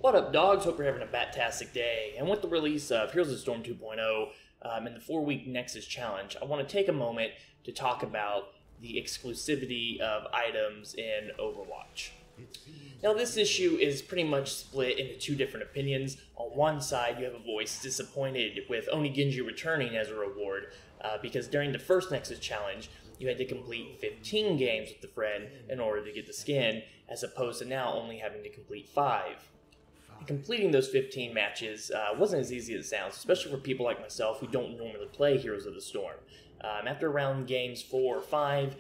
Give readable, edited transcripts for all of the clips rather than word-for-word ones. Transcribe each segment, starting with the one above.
What up, dogs? Hope you're having a bat-tastic day. And with the release of Heroes of the Storm 2.0 and the 4-week Nexus challenge, I want to take a moment to talk about the exclusivity of items in Overwatch. Now, this issue is pretty much split into two different opinions. On one side, you have a voice disappointed with Oni Genji returning as a reward, because during the first Nexus challenge, you had to complete 15 games with the friend in order to get the skin, as opposed to now only having to complete 5. Completing those 15 matches wasn't as easy as it sounds, especially for people like myself who don't normally play Heroes of the Storm. After around games 4 or 5,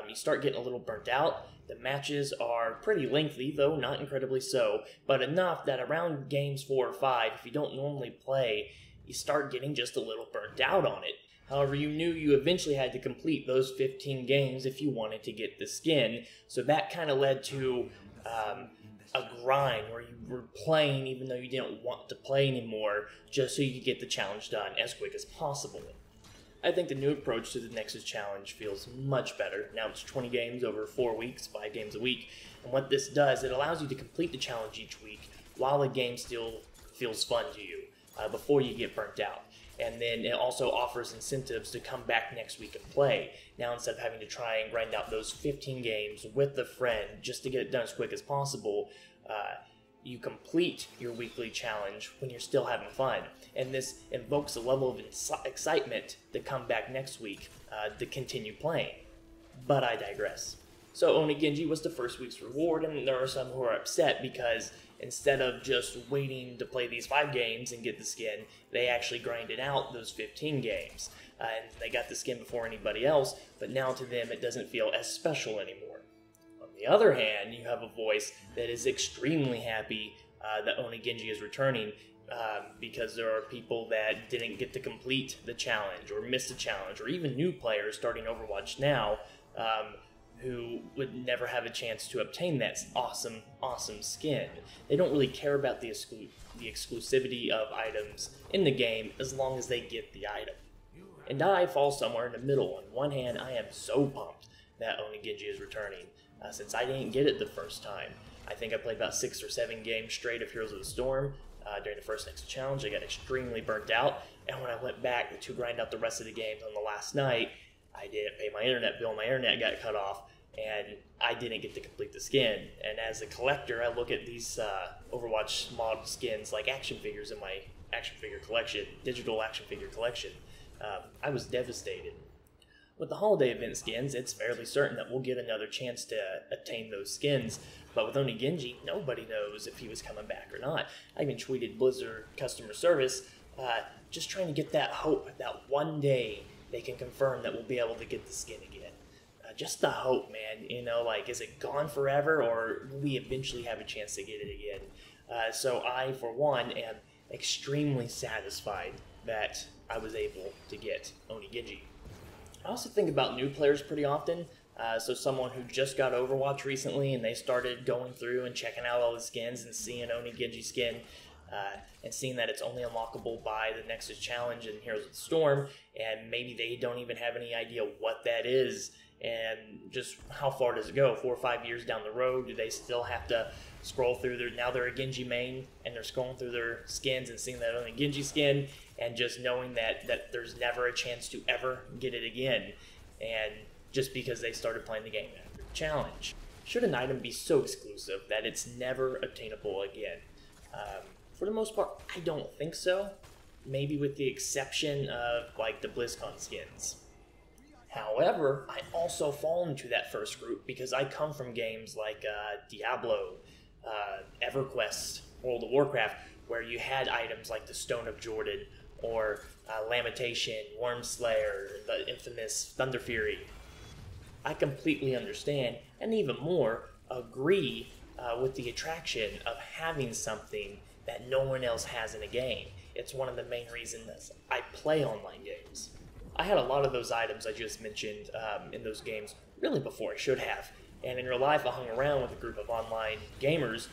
you start getting a little burnt out. The matches are pretty lengthy, though not incredibly so, but enough that around games 4 or 5, if you don't normally play, you start getting just a little burnt out on it. However, you knew you eventually had to complete those 15 games if you wanted to get the skin, so that kind of led to a grind where you were playing even though you didn't want to play anymore, just so you could get the challenge done as quick as possible. I think the new approach to the Nexus challenge feels much better. Now it's 20 games over 4 weeks, 5 games a week, and what this does, it allows you to complete the challenge each week while the game still feels fun to you, before you get burnt out. And then it also offers incentives to come back next week and play. Now, instead of having to try and grind out those 15 games with a friend just to get it done as quick as possible, you complete your weekly challenge when you're still having fun. And this invokes a level of excitement to come back next week to continue playing. But I digress. So Oni Genji was the first week's reward, and there are some who are upset because instead of just waiting to play these 5 games and get the skin, they actually grinded out those 15 games. And they got the skin before anybody else, but now to them it doesn't feel as special anymore. On the other hand, you have a voice that is extremely happy that Oni Genji is returning, because there are people that didn't get to complete the challenge or missed the challenge, or even new players starting Overwatch now, who would never have a chance to obtain that awesome skin. They don't really care about the exclusivity of items in the game as long as they get the item. And I fall somewhere in the middle. On one hand, I am so pumped that Oni Genji is returning, since I didn't get it the first time. I think I played about 6 or 7 games straight of Heroes of the Storm during the first Nexus challenge. I got extremely burnt out, and when I went back to grind out the rest of the games on the last night, I didn't pay my internet bill, my internet got cut off, and I didn't get to complete the skin. And as a collector, I look at these Overwatch mod skins like action figures in my action figure collection, digital action figure collection. I was devastated. With the holiday event skins, it's fairly certain that we'll get another chance to attain those skins, but with Oni Genji, nobody knows if he was coming back or not. I even tweeted Blizzard customer service, just trying to get that hope that one day they can confirm that we'll be able to get the skin again. Just the hope, man. You know, like, is it gone forever, or will we eventually have a chance to get it again? So I, for one, am extremely satisfied that I was able to get Oni Genji. I also think about new players pretty often. So someone who just got Overwatch recently and they started going through and checking out all the skins and seeing Oni Genji skin, and seeing that it's only unlockable by the Nexus challenge and Heroes of the Storm, and maybe they don't even have any idea what that is, and just how far does it go? 4 or 5 years down the road, do they still have to scroll through now they're a Genji main, and they're scrolling through their skins and seeing that Oni Genji skin, and just knowing that there's never a chance to ever get it again, and just because they started playing the game after the challenge. Should an item be so exclusive that it's never obtainable again? For the most part, I don't think so. Maybe with the exception of, like, the BlizzCon skins. However, I also fall into that first group because I come from games like Diablo, EverQuest, World of Warcraft, where you had items like the Stone of Jordan, or Lamentation, Wormslayer, the infamous Thunder Fury. I completely understand, and even more, agree with the attraction of having something that no one else has in a game. It's one of the main reasons I play online games. I had a lot of those items I just mentioned in those games really before I should have, and in real life I hung around with a group of online gamers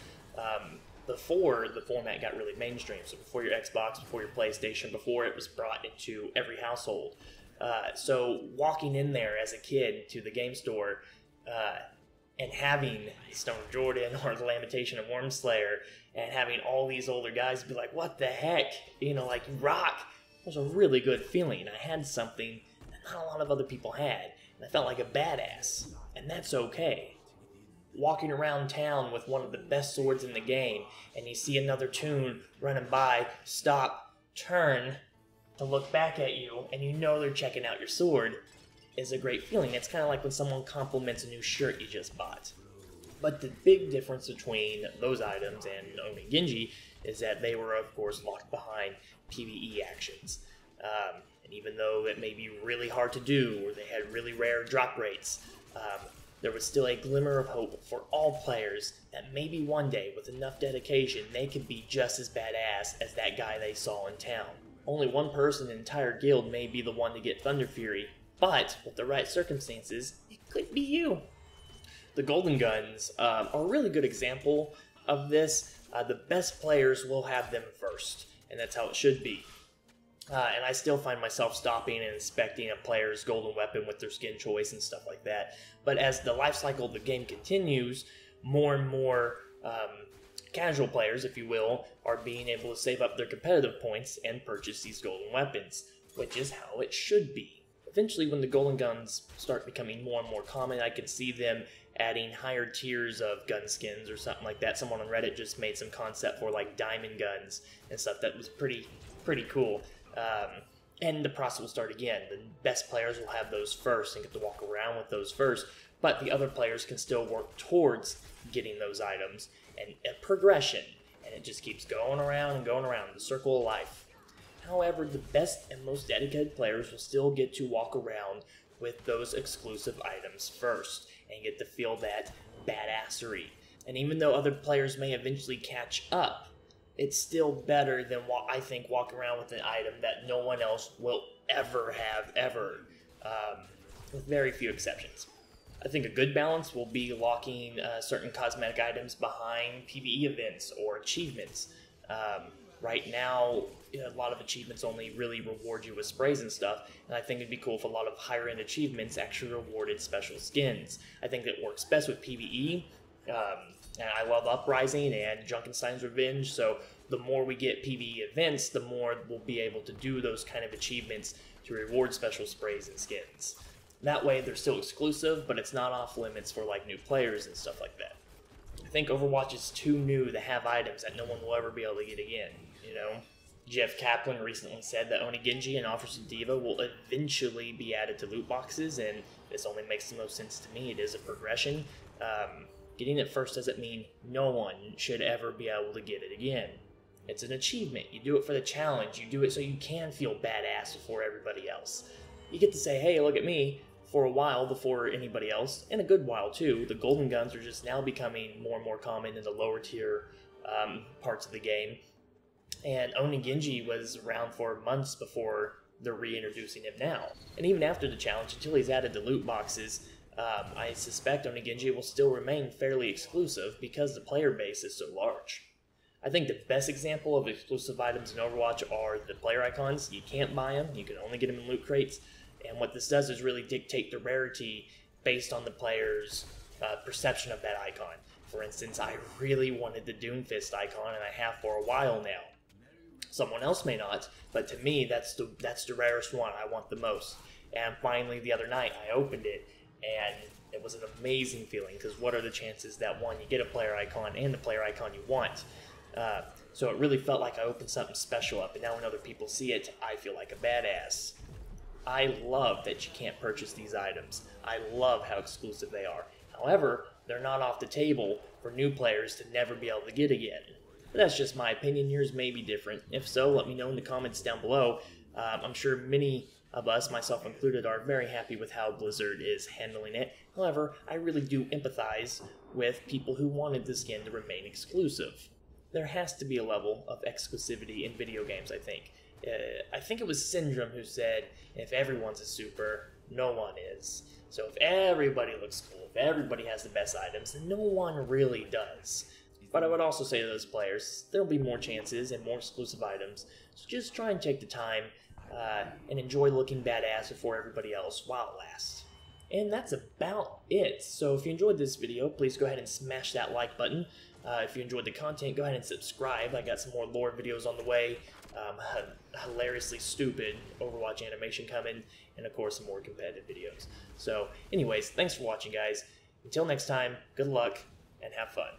before the format got really mainstream, so before your Xbox, before your PlayStation, before it was brought into every household. So walking in there as a kid to the game store And having Stone Jordan or the Lamentation of Wormslayer and having all these older guys be like, what the heck? You know, like, rock was a really good feeling. I had something that not a lot of other people had. And I felt like a badass. And that's okay. Walking around town with one of the best swords in the game, and you see another toon running by, stop, turn to look back at you, and you know they're checking out your sword, is a great feeling. It's kind of like when someone compliments a new shirt you just bought. But the big difference between those items and Oni Genji is that they were, of course, locked behind PvE actions. And even though it may be really hard to do, or they had really rare drop rates, there was still a glimmer of hope for all players that maybe one day, with enough dedication, they could be just as badass as that guy they saw in town. Only one person in the entire guild may be the one to get Thunder Fury, but with the right circumstances, it could be you. The Golden Guns are a really good example of this. The best players will have them first, and that's how it should be. And I still find myself stopping and inspecting a player's golden weapon with their skin choice and stuff like that. But as the life cycle of the game continues, more and more casual players, if you will, are being able to save up their competitive points and purchase these golden weapons, which is how it should be. Eventually, when the Golden Guns start becoming more and more common, I can see them adding higher tiers of gun skins or something like that. Someone on Reddit just made some concept for like diamond guns and stuff that was pretty cool. And the process will start again. The best players will have those first and get to walk around with those first, but the other players can still work towards getting those items, and a progression, and it just keeps going around and going around, the circle of life. However, the best and most dedicated players will still get to walk around with those exclusive items first, and get to feel that badassery. And even though other players may eventually catch up, it's still better than I think walking around with an item that no one else will ever have, with very few exceptions. I think a good balance will be locking certain cosmetic items behind PvE events or achievements. Right now, a lot of achievements only really reward you with sprays and stuff, and I think it'd be cool if a lot of higher end achievements actually rewarded special skins. I think that works best with PvE. And I love Uprising and Junkenstein's Revenge, so the more we get PvE events, the more we'll be able to do those kind of achievements to reward special sprays and skins. That way they're still exclusive, but it's not off limits for like new players and stuff like that. I think Overwatch is too new to have items that no one will ever be able to get again, you know? Jeff Kaplan recently said that Oni Genji and Offers of Diva will eventually be added to loot boxes, and this only makes the most sense to me. It is a progression. Getting it first doesn't mean no one should ever be able to get it again. It's an achievement. You do it for the challenge. You do it so you can feel badass before everybody else. You get to say, hey, look at me, for a while before anybody else, and a good while too. The Golden Guns are just now becoming more and more common in the lower tier parts of the game. And Oni Genji was around for months before they're reintroducing him now. And even after the challenge, until he's added to loot boxes, I suspect Oni Genji will still remain fairly exclusive because the player base is so large. I think the best example of exclusive items in Overwatch are the player icons. You can't buy them, you can only get them in loot crates, and what this does is really dictate the rarity based on the player's perception of that icon. For instance, I really wanted the Doomfist icon, and I have for a while now. Someone else may not, but to me, that's the rarest one I want the most. And finally, the other night, I opened it, and it was an amazing feeling, because what are the chances that, one, you get a player icon and the player icon you want? So it really felt like I opened something special up, and now when other people see it, I feel like a badass. I love that you can't purchase these items. I love how exclusive they are. However, they're not off the table for new players to never be able to get again. But that's just my opinion. Yours may be different. If so, let me know in the comments down below. I'm sure many of us, myself included, are very happy with how Blizzard is handling it. However, I really do empathize with people who wanted the skin to remain exclusive. There has to be a level of exclusivity in video games, I think. I think it was Syndrome who said, if everyone's a super, no one is. So if everybody looks cool, if everybody has the best items, then no one really does. But I would also say to those players, there'll be more chances and more exclusive items, so just try and take the time and enjoy looking badass before everybody else while it lasts. And that's about it. So if you enjoyed this video, please go ahead and smash that like button. If you enjoyed the content, go ahead and subscribe. I got some more lore videos on the way, hilariously stupid Overwatch animation coming, and of course some more competitive videos. So anyways, thanks for watching, guys. Until next time, good luck and have fun.